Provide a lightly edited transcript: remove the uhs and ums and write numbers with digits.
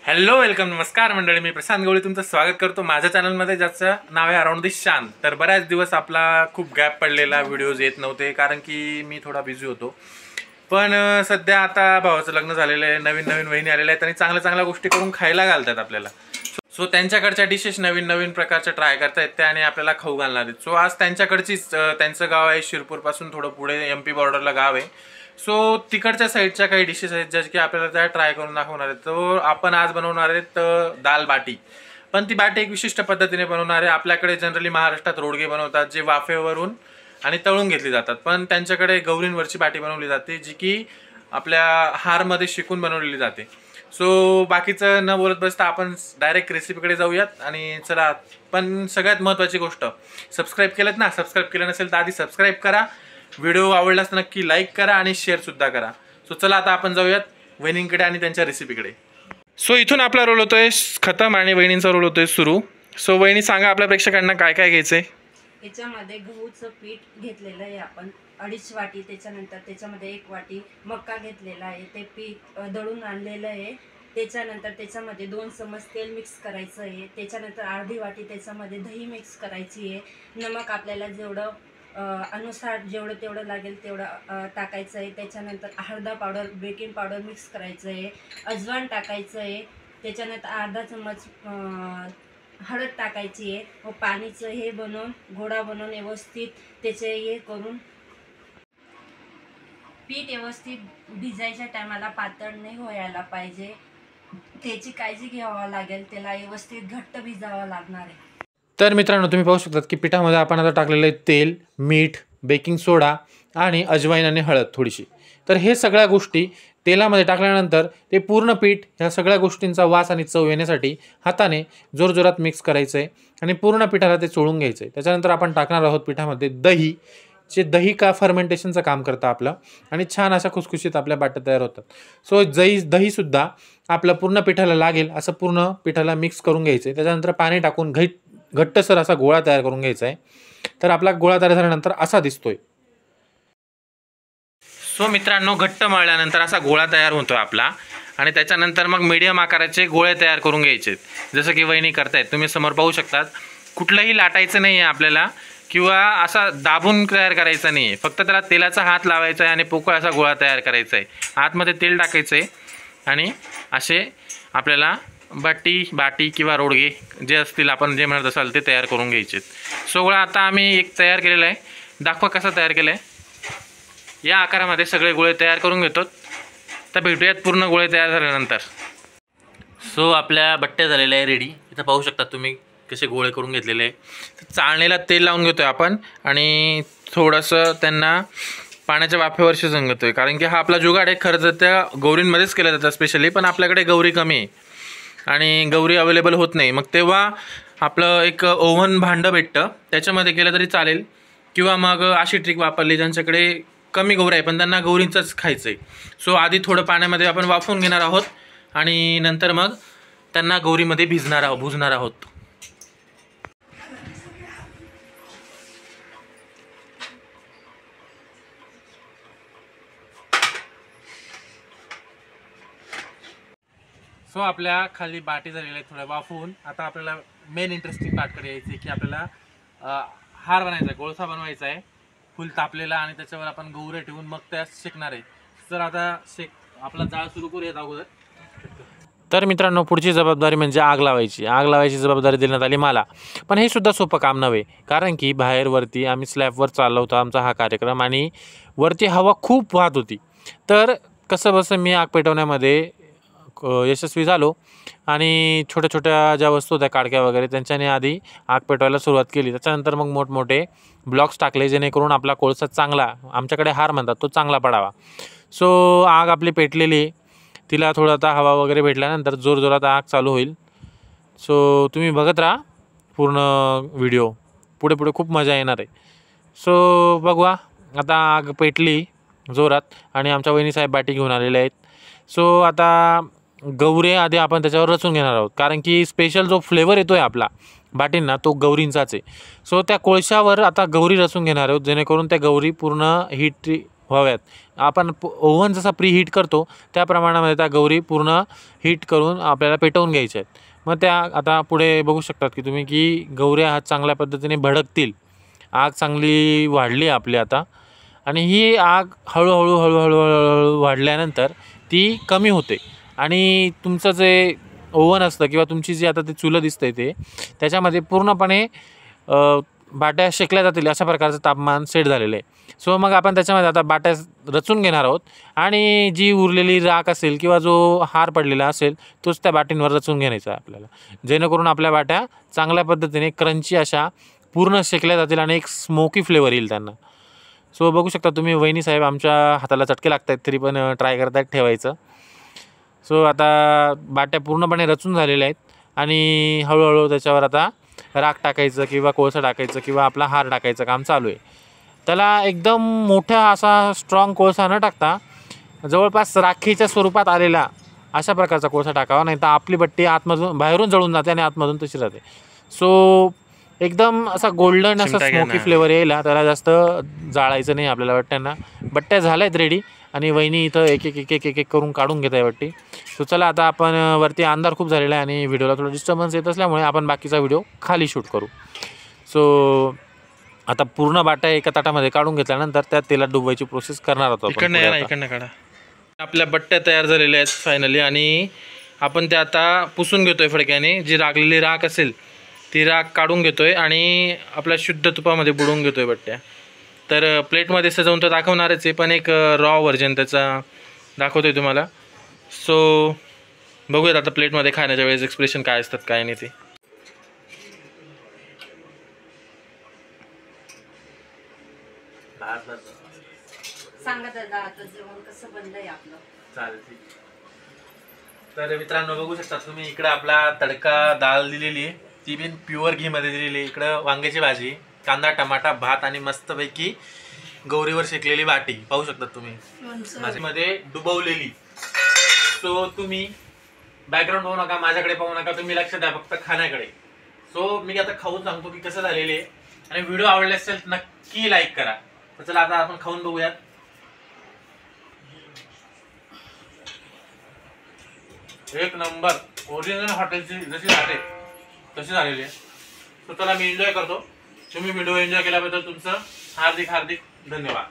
Hello welcome नमस्कार मंडळी, मी प्रशांत गवळी तुमचं स्वागत करतो माझ्या चॅनलमध्ये, ज्याचं नाव आहे अराउंड द शान। तर बऱ्याच दिवस आपला खूप गॅप पडलेला, व्हिडिओज येत नव्हते कारण की मी थोडा बिझी होतो। पण सध्या आता भावाचं लग्न झालेलं आहे, नवीन नवीन वहिनी आलेल्या आहेत आणि चांगल्या चांगल्या गोष्टी करून खायला घालतात आपल्याला। सो त्यांच्याकडच्या डिशेस नवीन नवीन प्रकारच्या ट्राय करतायत त्या आणि आपल्याला खाऊ घालणार आहेत। सो आज त्यांच्याकडचीच, त्यांचं गाव आहे शिरपूरपासून थोडं पुढे MP बॉर्डरला गाव आहे। सो तिकडच्या साईडच्या काही डिशेस आहेत ज्या की आपल्याला त्या ट्राय करून दाखवणार आहेत। तो आपण आज बनवणार आहेत दाल बाटी, पण ती बाटी एक विशिष्ट पद्धतीने बनवणार आहे। आपल्याकडे जनरली महाराष्ट्रात रोडगे बनवतात जे वाफेवरून आणि तळून घेतली जातात, पण त्यांच्याकडे गौरींवरची बाटी बनवली जाते जी की आपल्या हारमध्ये शिकून बनवलेली जाते। सो बाकीचं न बोलत बसता आपण डायरेक्ट रेसिपीकडे जाऊयात आणि चला। पण सगळ्यात महत्त्वाची गोष्ट, सबस्क्राईब केलं ना, सबस्क्राईब केलं नसेल तर आधी सबस्क्राईब करा, व्हिडिओ आवडलास तर नक्की लाईक करा आणि शेअर सुद्धा करा। सो चला आता आपण जाऊयात वहिनींकडे आणि त्यांच्या रेसिपीकडे। सो इथून आपला रोल होतोय खतम आणि वहिनींचा रोल होतोय सुरू। सो वहिनी सांगा आपल्या प्रेक्षकांना काय काय घ्यायचंय। याच्यामध्ये गहूचं पीठ घेतलेलं आहे आपण 2.5 वाटी, त्याच्यानंतर त्याच्यामध्ये 1 वाटी मक्का घेतलेला आहे, ते पीठ दळून आणलेलं आहे। त्याच्यानंतर त्याच्यामध्ये 2 चमच तेल मिक्स करायचं आहे, त्याच्यानंतर अर्धी वाटी त्याच्यामध्ये दही मिक्स करायची आहे। नमक आपल्याला जेवढं अनुसार जेवढं तेवढं लागेल तेवढं टाकायचं आहे। त्याच्यानंतर हळद पावडर, बेकिंग पावडर मिक्स करायचं आहे, अजवाइन टाकायचं आहे, त्याच्यानंतर अर्धा चमच हळद टाकायची आहे व पाणीचं हे बनवून गोळा बनवून व्यवस्थित त्याचे हे करून पीठ व्यवस्थित भिजायच्या टायमाला पातळ नाही व्हायला पाहिजे, त्याची काळजी घ्यावी लागेल, त्याला व्यवस्थित घट्ट भिजावं लागणार आहे। तर मित्रांनो तुम्ही पाहू शकता की पिठामध्ये आपण आता टाकलेलं आहे तेल, मीठ, बेकिंग सोडा आणि अजवाइन आणि हळद थोडीशी। तर हे सगळ्या गोष्टी तेलामध्ये टाकल्यानंतर ते पूर्ण पीठ ह्या सगळ्या गोष्टींचा वास आणि चव येण्यासाठी हाताने जोरजोरात मिक्स करायचं आहे आणि पूर्ण पिठाला ते चोळून घ्यायचं आहे। त्याच्यानंतर आपण टाकणार आहोत पिठामध्ये दही, जे दही का फर्मेंटेशनचं काम करतं आपलं, आणि छान अशा खुसखुशीत आपल्या बाट्या तयार होतात। सो दहीसुद्धा आपलं पूर्ण पिठाला लागेल असं पूर्ण पिठाला मिक्स करून घ्यायचं आहे। त्याच्यानंतर पाणी टाकून घट्टसर असा गोळा तयार करून घ्यायचा आहे। तर आपला गोळा तयार झाल्यानंतर असा दिसतोय। सो मित्रांनो घट्ट मळल्यानंतर असा गोळा तयार होतोय आपला, आणि त्याच्यानंतर मग मीडियम आकाराचे गोळे तयार करून घ्यायचे, जसं की वहिनी करतायत तुम्ही समोर पाहू शकतात। कुठलंही लाटायचं नाही आहे आपल्याला किंवा असा दाबून तयार करायचा नाही आहे, फक्त त्याला तेलाचा हात लावायचा आहे आणि पोकळ असा गोळा तयार करायचा आहे। आतमध्ये तेल टाकायचं आहे आणि असे आपल्याला बाटी किंवा रोडगे जे असतील आपण जे म्हणत असाल ते तयार करून घ्यायचे। सो गोळा आता आम्ही एक तयार केलेला आहे, दाखवा कसा तयार केला आहे। या आकारामध्ये सगळे गोळे तयार करून घेतो, तर भेटूयात पूर्ण गोळे तयार झाल्यानंतर। सो आपल्या बट्ट्या झालेल्या आहे रेडी, इथं पाहू शकता तुम्ही कसे गोळे करून घेतलेले आहे। तर चाळणीला तेल लावून घेतोय आपण आणि थोडंसं त्यांना पाण्याच्या वाफेवर शिजवून घेतोय, कारण की हा आपला जुगाड आहे। खरं तर त्या गौरींमध्येच केलं जातं स्पेशली, पण आपल्याकडे गौरी कमी आहे आणि गौरी अवेलेबल होत नाही, मग तेव्हा आपलं एक ओव्हन भांडं भेटतं त्याच्यामध्ये केलं तरी चालेल, किंवा मग अशी ट्रिक वापरली ज्यांच्याकडे कमी गौरी आहे पण त्यांना गौरींचंच खायचं आहे। सो आधी थोडं पाण्यामध्ये आपण वाफवून घेणार आहोत आणि नंतर मग त्यांना गौरीमध्ये भुजणार आहोत। सो आपल्या खाली बाटी झालेल्या आहेत थोड्या वाफवून। आता आपल्याला मेन इंटरेस्टिंग पार्टकडे यायचं आहे की आपल्याला हार बनायचा आहे, गोळसा बनवायचा आहे फुल तापलेला, आणि त्याच्यावर आपण गौरे ठेवून मग त्या शेकणार आहे। तर आता आपला जाळ सुरू करूयात अगोदर। तर मित्रांनो पुढची जबाबदारी म्हणजे आग लावायची। आग लावायची जबाबदारी देण्यात आली मला, पण हे सुद्धा सोपं काम नव्हे, कारण की वरती आम्ही स्लॅबवर चाललो होतो आमचा हा कार्यक्रम आणि वरती हवा खूप वाहत होती। तर कसं बसं मी आग पेटवण्यामध्ये यशस्वी झालो आणि छोट्या छोट्या ज्या वस्तू होत्या काडक्या वगैरे त्यांच्याने आधी आग पेटवायला सुरुवात केली। त्याच्यानंतर मग मोठमोठे ब्लॉक्स टाकले जेणेकरून आपला कोळसा चांगला, आमच्याकडे हार म्हणतात, तो चांगला पडावा। सो आग आपली पेटलेली, तिला थोडा आता हवा वगैरे भेटल्यानंतर जोरजोरात आग चालू होईल। सो तुम्ही बघत राहा पूर्ण व्हिडिओ, पुढे पुढे खूप मजा येणार आहे। सो बघवा, आता आग पेटली जोरात आणि आमच्या वहिनीसाहेब बाटी घेऊन आलेले आहेत। सो आता गौरे आधी आपण त्याच्यावर रचून घेणार आहोत, कारण की स्पेशल जो फ्लेवर येतो आहे आपला बाटींना तो गौरींचाच आहे। सो त्या कोळशावर आता गौरी रचून घेणार आहोत जेणेकरून त्या गौरी पूर्ण हीट व्हाव्यात. आपण ओव्हन जसा प्री हीट करतो त्या प्रमाणामध्ये त्या गौरी पूर्ण हीट करून आपल्याला पेटवून घ्यायच्या आहेत. मग त्या आता पुढे बघू शकतात की तुम्ही की गौऱ्या हा चांगल्या पद्धतीने भडकतील. आग चांगली वाढली आपली आता आणि ही आग हळूहळू हळूहळू हळूहळू वाढल्यानंतर ती कमी होते आणि तुमचं जे ओव्हन असतं किंवा तुमची जी आता ते चुलं दिसतंय ते त्याच्यामध्ये पूर्णपणे बाट्या शेकल्या जातील अशा प्रकारचं तापमान सेट झालेलं आहे. सो मग आपण त्याच्यामध्ये आता बाट्या रचून घेणार आहोत आणि जी उरलेली राख असेल किंवा जो हार पडलेला असेल तोच त्या बाटींवर रचून घ्यायचा आहे आपल्याला, जेणेकरून आपल्या बाट्या चांगल्या पद्धतीने क्रंची अशा पूर्ण शेकल्या जातील आणि एक स्मोकी फ्लेवर येईल त्यांना. सो बघू शकता तुम्ही वहिनी साहेब आमच्या हाताला चटके लागत आहेत तरी पण ट्राय करत आहेत ठेवायचं. सो आता बाट्या पूर्णपणे रचून झालेल्या आहेत आणि हळूहळू त्याच्यावर आता राख टाकायचं किंवा कोळसा टाकायचं किंवा आपला हार टाकायचं काम चालू आहे. त्याला एकदम मोठा असा स्ट्रॉंग कोळसा न टाकता जवळपास राखीच्या स्वरूपात आलेला अशा प्रकारचा कोळसा टाकावा, नाही तर आपली बट्टी आतमधून बाहेरून जळून जाते आणि आतमधून तशी राहते. सो एकदम असा गोल्डन असा स्मोकी फ्लेवर यायला त्याला जास्त जाळायचं नाही आपल्याला बट्ट्यांना. बट्ट्या झाल्या आहेत रेडी आणि वहिनी इथं एक एक एक एक एक एक करून काढून घेत आहे बट्टी. सो चला आता आपण वरती अंधार खूप झालेला आहे आणि व्हिडिओला थोडं डिस्टर्बन्स येत असल्यामुळे आपण बाकीचा व्हिडिओ खाली शूट करू. सो आता पूर्ण बाट्या एका ताटामध्ये काढून घेतल्यानंतर त्या तेलात डुबवायची प्रोसेस करणार होतो आपण. इकडनं काढा. आपल्या बट्ट्या तयार झालेल्या आहेत फायनली आणि आपण त्या आता पुसून घेतोय फडक्याने. जी राखलेली राख असेल ती राख काढून घेतोय आणि आपल्या शुद्ध तुपामध्ये बुडवून घेतोय बट्ट्या. तर प्लेटमध्ये सजवून तर दाखवणारच आहे, पण एक रॉ व्हर्जन त्याचा दाखवतोय तुम्हाला. सो बघूयात आता प्लेटमध्ये खाण्याच्या वेळेस एक्सप्रेशन काय असतात काय नाही ते. सांगा दादा आता जेवण कसं बनलंय आपलं. चालेल ठीक. तर मित्रांनो बघू शकता तुम्ही इकडे आपला तडका डाळ दिलेली आहे, ती बिन प्युअर घीमध्ये दिलेली. इकडं वांग्याची भाजी, कांदा टमाटा भात आणि मस्तपैकी गौरीवर शेकलेली बाटी पाहू शकता तुम्ही भाजीमध्ये डुबवलेली. सो तुम्ही बॅकग्राऊंड पाहू नका, माझ्याकडे पाहू नका, तुम्ही लक्ष द्या फक्त खाण्याकडे. सो मी आता खाऊन सांगतो की कसं झालेले आहे आणि व्हिडिओ आवडले असेल नक्की लाईक करा. तर चला आता आपण खाऊन बघूयात. एक नंबर ओरिजिनल हॉटेलची जशी राहते तशी झालेली आहे. सो चला मी एन्जॉय करतो. तुम्ही व्हिडिओ एन्जॉय केल्याबद्दल तुमचं हार्दिक हार्दिक धन्यवाद.